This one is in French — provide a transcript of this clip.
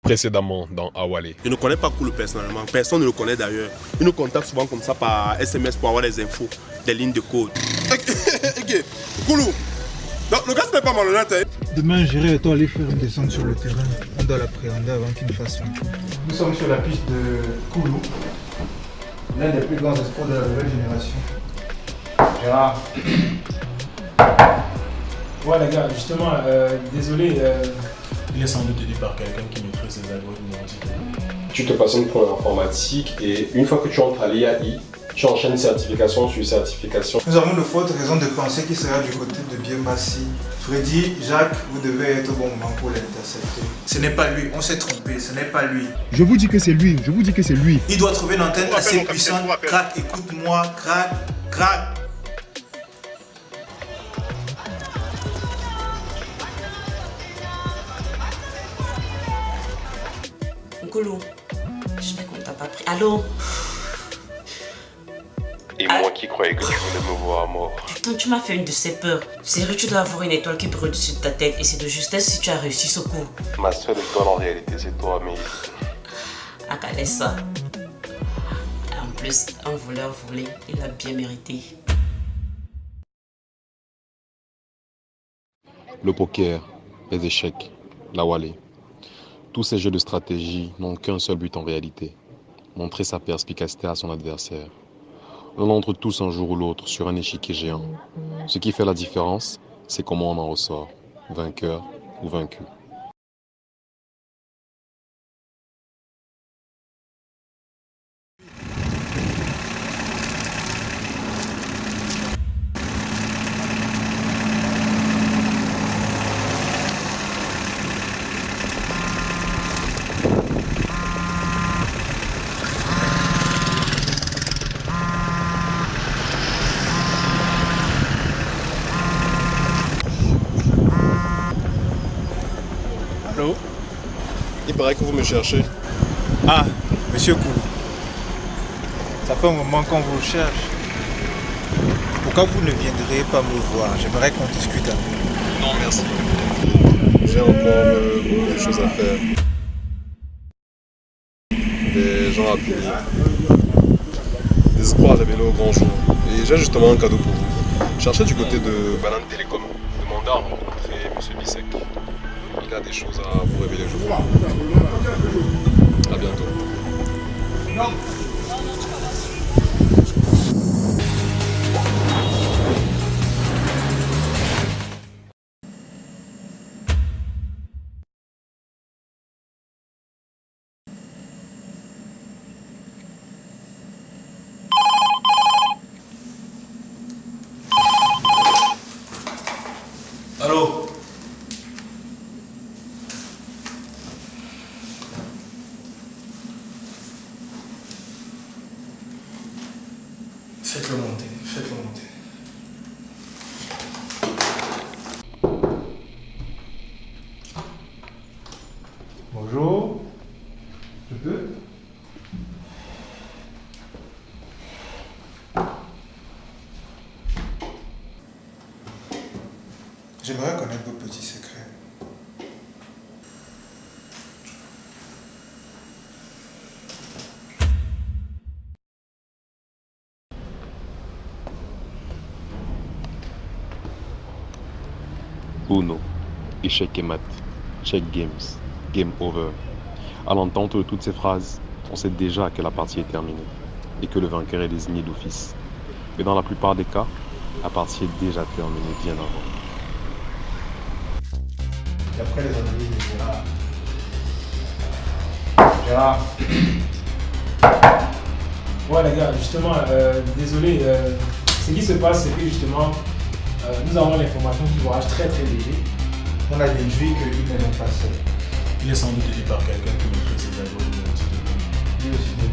Précédemment dans Awale. Je ne connais pas Koulou personnellement, personne ne le connaît d'ailleurs. Il nous contacte souvent comme ça par SMS pour avoir des infos, des lignes de code. Ok, Koulou, le gars ce n'est pas malhonnête. Hein. Demain, j'irai et toi aller faire une descente sur le terrain. On doit l'appréhender avant qu'il ne fasse rien. Nous sommes sur la piste de Koulou, l'un des plus grands espoirs de la nouvelle génération. Gérard. Ouais les gars, justement, désolé, il est sans doute aidé par quelqu'un qui maîtrise ses algorithmes. Tu te passionnes pour l'informatique et une fois que tu entres à l'IAI, tu enchaînes certification sur certification. Nous avons de fortes raisons de penser qu'il sera du côté de Biomassi. Freddy, Jacques, vous devez être au bon moment pour l'intercepter. Ce n'est pas lui, on s'est trompé, ce n'est pas lui. Je vous dis que c'est lui, je vous dis que c'est lui. Il doit trouver une antenne assez puissante. Crac, écoute-moi, crac, crac. Koulou, j'espère qu'on t'a pas pris. Allô? Et moi qui croyais que tu voulais me voir mort. Putain, tu m'as fait une de ces peurs. Sérieux, tu dois avoir une étoile qui brûle dessus de ta tête et c'est de justesse si tu as réussi ce coup. Ma seule étoile en réalité c'est toi, mais... Ah, laisse ça. En plus, un voleur volé, il a bien mérité. Le poker, les échecs, la Wale. Tous ces jeux de stratégie n'ont qu'un seul but en réalité, montrer sa perspicacité à son adversaire. On entre tous un jour ou l'autre sur un échiquier géant. Ce qui fait la différence, c'est comment on en ressort, vainqueur ou vaincu. Allô? Il paraît que vous me cherchez. Ah, monsieur Koulou. Ça fait un moment qu'on vous cherche. Pourquoi vous ne viendriez pas me voir? J'aimerais qu'on discute un peu. Non, merci. J'ai encore beaucoup de choses à faire. Des gens à punir. Des espoirs révélés au grand jour. Et j'ai justement un cadeau pour vous. Cherchez du côté de Banane Télécom. Demandez à rencontrer M. Bissek. Il a des choses à vous révéler, je crois. À bientôt. Allô? Faites-le monter, faites-le monter. Bonjour. Je peux? J'aimerais connaître vos petits secrets. Uno, échec et mat, check games, game over. À l'entente de toutes ces phrases, on sait déjà que la partie est terminée et que le vainqueur est désigné d'office. Mais dans la plupart des cas, la partie est déjà terminée bien avant. D'après les analyses de Gérard. Ouais les gars, justement, désolé, ce qui se passe c'est que justement, nous avons l'information qu'il voyage très très léger. On a déduit qu'il n'est même pas seul. Il est sans doute aidé par quelqu'un qui maîtrise ses algorithmes. Lui aussi, de